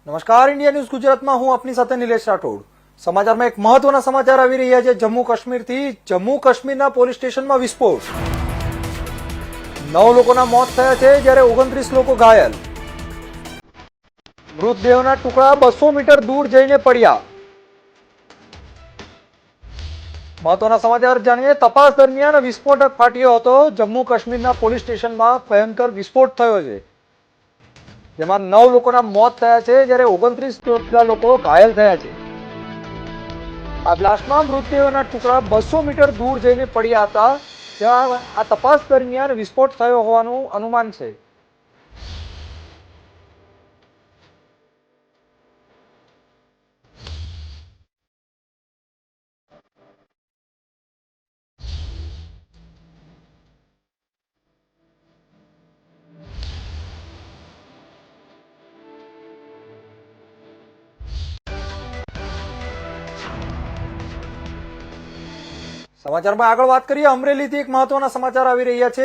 નમસ્કાર, India news ગુજરાતમાં હું આપની સાથે નિલેશ રાઠોડ. સમાચારમાં એક મહત્વના સમાચાર આવી રહ્યા છે જમ્મુ કાશ્મીરથી. જમ્મુ કાશ્મીરના પોલીસ સ્ટેશનમાં વિસ્ફોટ. 9 લોકોના મોત થયા છે જ્યારે 29 લોકો ઘાયલ. મૃતદેહોના ટુકડા 200 મીટર દૂર જઈને પડ્યા. મહત્વના સમાચાર જાણીએ. તપાસ દરમિયાન વિસ્ફોટક ફાટ્યો હતો. જમ્મુ કાશ્મીરના પોલીસ સ્ટેશનમાં ભયંકર વિસ્ફોટ થયો છે, જેમાં 9 લોકોના મોત થયા છે જ્યારે 29 લોકો ઘાયલ થયા છે. આ બ્લાસ્ટમાં મૃતદેહોના ટુકડા 200 મીટર દૂર જઈને પડ્યા હતા, જ્યાં આ તપાસ દરમિયાન વિસ્ફોટ થયો હોવાનું અનુમાન છે. સમાચારમાં આગળ વાત કરીએ. અમરેલીથી એક મહત્વના સમાચાર આવી રહ્યા છે.